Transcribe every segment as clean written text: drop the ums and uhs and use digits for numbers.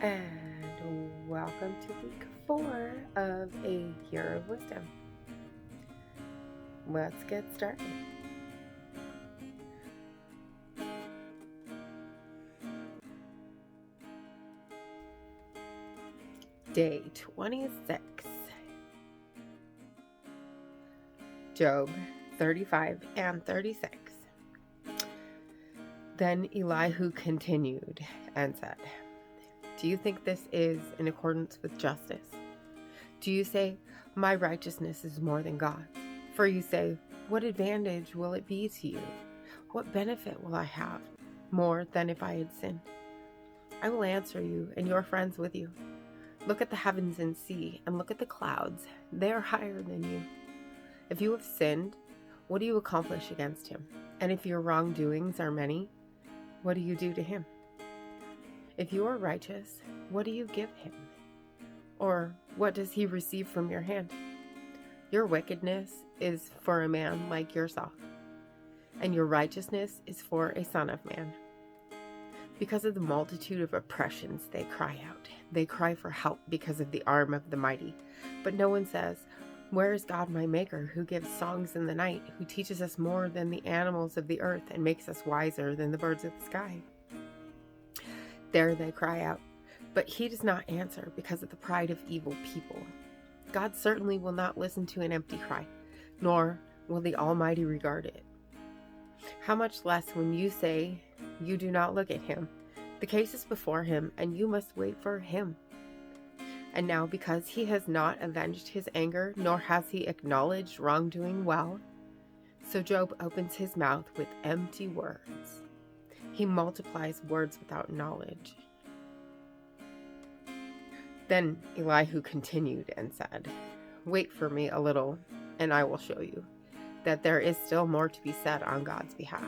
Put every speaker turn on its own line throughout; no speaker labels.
And welcome to week 4 of a year of wisdom. Let's get started. Day 26. Job 35 and 36. Then Elihu continued and said, "Do you think this is in accordance with justice? Do you say, 'My righteousness is more than God's'? For you say, 'What advantage will it be to you? What benefit will I have, more than if I had sinned?' I will answer you, and your friends with you. Look at the heavens and see, and look at the clouds. They are higher than you. If you have sinned, what do you accomplish against him? And if your wrongdoings are many, what do you do to him? If you are righteous, what do you give him? Or what does he receive from your hand? Your wickedness is for a man like yourself, and your righteousness is for a son of man. Because of the multitude of oppressions they cry out. They cry for help because of the arm of the mighty. But no one says, 'Where is God my maker, who gives songs in the night, who teaches us more than the animals of the earth and makes us wiser than the birds of the sky?' There they cry out, but he does not answer because of the pride of evil people. God certainly will not listen to an empty cry, nor will the Almighty regard it. How much less when you say you do not look at him? The case is before him, and you must wait for him. And now, because he has not avenged his anger, nor has he acknowledged wrongdoing well, so Job opens his mouth with empty words. He multiplies words without knowledge." Then Elihu continued and said, "Wait for me a little, and I will show you that there is still more to be said on God's behalf.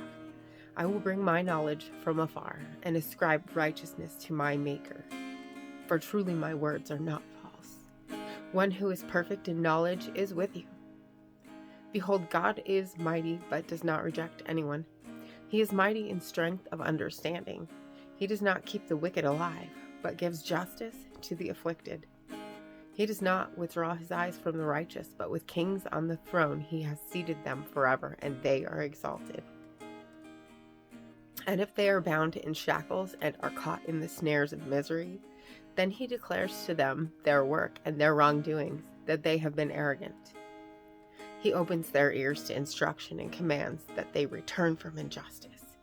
I will bring my knowledge from afar and ascribe righteousness to my Maker. For truly my words are not false. One who is perfect in knowledge is with you. Behold, God is mighty, but does not reject anyone. He is mighty in strength of understanding. He does not keep the wicked alive, but gives justice to the afflicted. He does not withdraw his eyes from the righteous, but with kings on the throne he has seated them forever, and they are exalted. And if they are bound in shackles and are caught in the snares of misery, then he declares to them their work and their wrongdoings, that they have been arrogant. He opens their ears to instruction and commands that they return from injustice.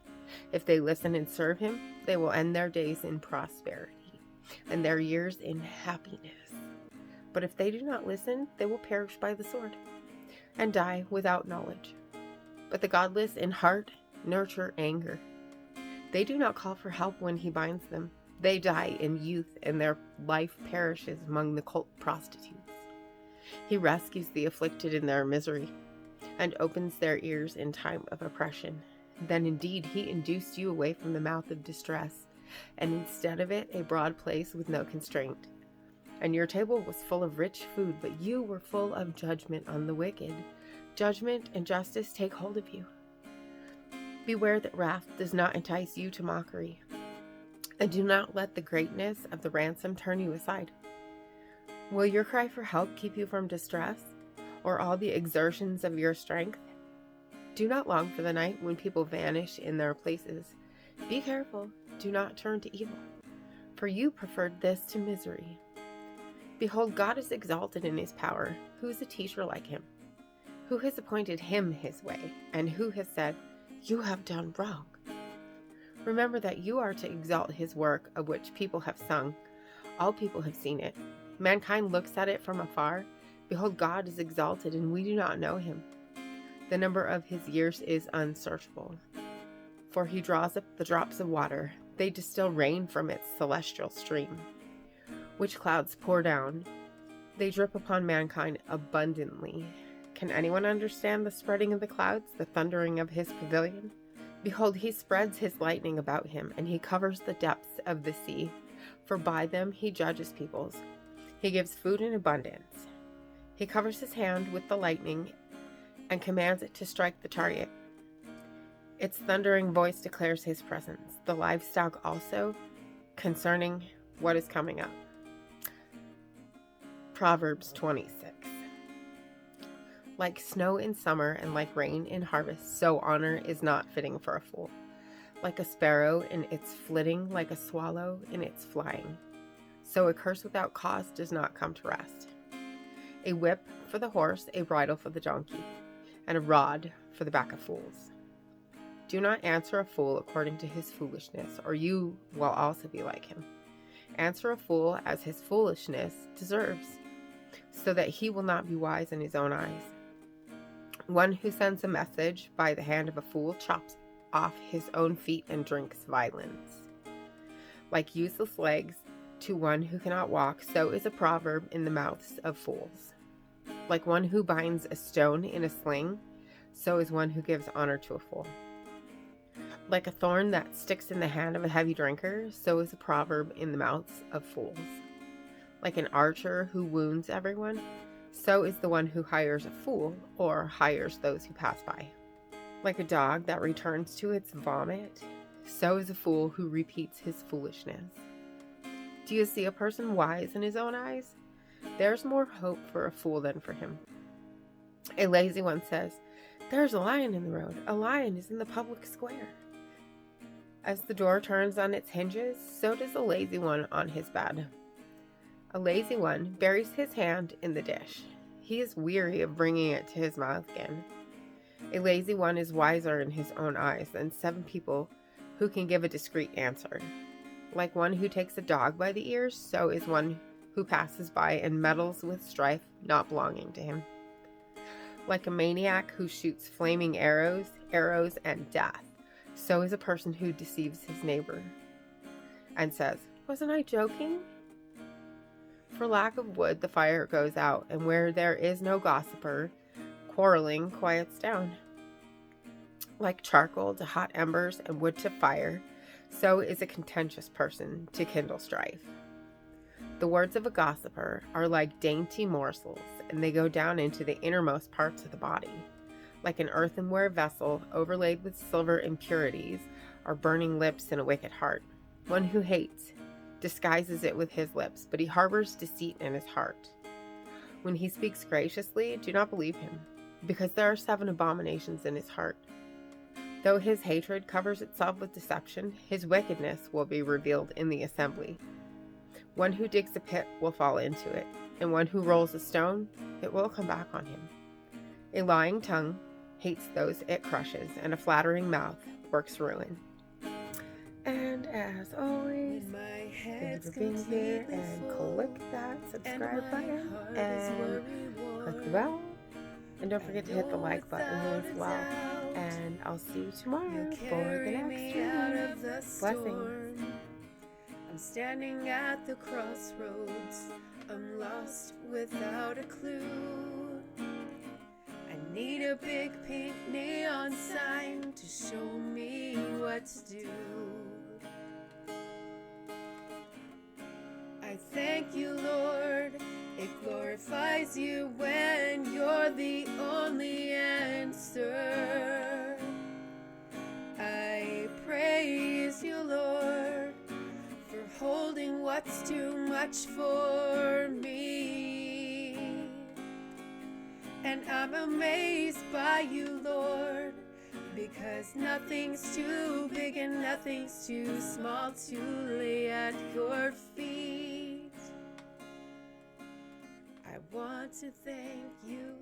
If they listen and serve him, they will end their days in prosperity, and their years in happiness. But if they do not listen, they will perish by the sword, and die without knowledge. But the godless in heart nurture anger. They do not call for help when he binds them. They die in youth, and their life perishes among the cult prostitutes. He rescues the afflicted in their misery, and opens their ears in time of oppression. Then indeed he induced you away from the mouth of distress, and instead of it a broad place with no constraint. And your table was full of rich food, but you were full of judgment on the wicked. Judgment and justice take hold of you. Beware that wrath does not entice you to mockery, and do not let the greatness of the ransom turn you aside. Will your cry for help keep you from distress, or all the exertions of your strength? Do not long for the night when people vanish in their places. Be careful, do not turn to evil, for you preferred this to misery. Behold, God is exalted in his power. Who is a teacher like him? Who has appointed him his way, and who has said, 'You have done wrong'? Remember that you are to exalt his work, of which people have sung. All people have seen it. Mankind looks at it from afar. Behold, God is exalted, and we do not know him. The number of his years is unsearchable. For he draws up the drops of water. They distill rain from its celestial stream, which clouds pour down. They drip upon mankind abundantly. Can anyone understand the spreading of the clouds, the thundering of his pavilion? Behold, he spreads his lightning about him, and he covers the depths of the sea. For by them he judges peoples. He gives food in abundance. He covers his hand with the lightning and commands it to strike the chariot. Its thundering voice declares his presence. The livestock also, concerning what is coming up. Proverbs 26. Like snow in summer and like rain in harvest, so honor is not fitting for a fool. Like a sparrow in its flitting, like a swallow in its flying. So a curse without cause does not come to rest. A whip for the horse, a bridle for the donkey, and a rod for the back of fools. Do not answer a fool according to his foolishness, or you will also be like him. Answer a fool as his foolishness deserves, so that he will not be wise in his own eyes. One who sends a message by the hand of a fool chops off his own feet and drinks violence. Like useless legs to one who cannot walk, so is a proverb in the mouths of fools. Like one who binds a stone in a sling, so is one who gives honor to a fool. Like a thorn that sticks in the hand of a heavy drinker, so is a proverb in the mouths of fools. Like an archer who wounds everyone, so is the one who hires a fool or hires those who pass by. Like a dog that returns to its vomit, so is a fool who repeats his foolishness. Do you see a person wise in his own eyes? There's more hope for a fool than for him. A lazy one says, "There's a lion in the road. A lion is in the public square." As the door turns on its hinges, so does a lazy one on his bed. A lazy one buries his hand in the dish. He is weary of bringing it to his mouth again. A lazy one is wiser in his own eyes than 7 people who can give a discreet answer. Like one who takes a dog by the ears, so is one who passes by and meddles with strife not belonging to him. Like a maniac who shoots flaming arrows, and death, so is a person who deceives his neighbor and says, "Wasn't I joking?" For lack of wood, the fire goes out, and where there is no gossiper, quarreling quiets down. Like charcoal to hot embers and wood to fire, so is a contentious person to kindle strife. The words of a gossiper are like dainty morsels, and they go down into the innermost parts of the body. Like an earthenware vessel overlaid with silver impurities are burning lips and a wicked heart. One who hates disguises it with his lips, but he harbors deceit in his heart. When he speaks graciously, do not believe him, because there are 7 abominations in his heart. Though his hatred covers itself with deception, his wickedness will be revealed in the assembly. One who digs a pit will fall into it, and one who rolls a stone, it will come back on him. A lying tongue hates those it crushes, and a flattering mouth works ruin. And as always, thank you for being here, and click that subscribe button and click the bell. And don't forget to hit the like button as well. And I'll see you tomorrow for the next video. Blessings.
I'm standing at the crossroads. I'm lost without a clue. I need a big pink neon sign to show me what to do. I thank you, Lord. It glorifies you when you're the only answer. I praise you, Lord, for holding what's too much for me. And I'm amazed by you, Lord, because nothing's too big and nothing's too small to lay at your feet. I want to thank you,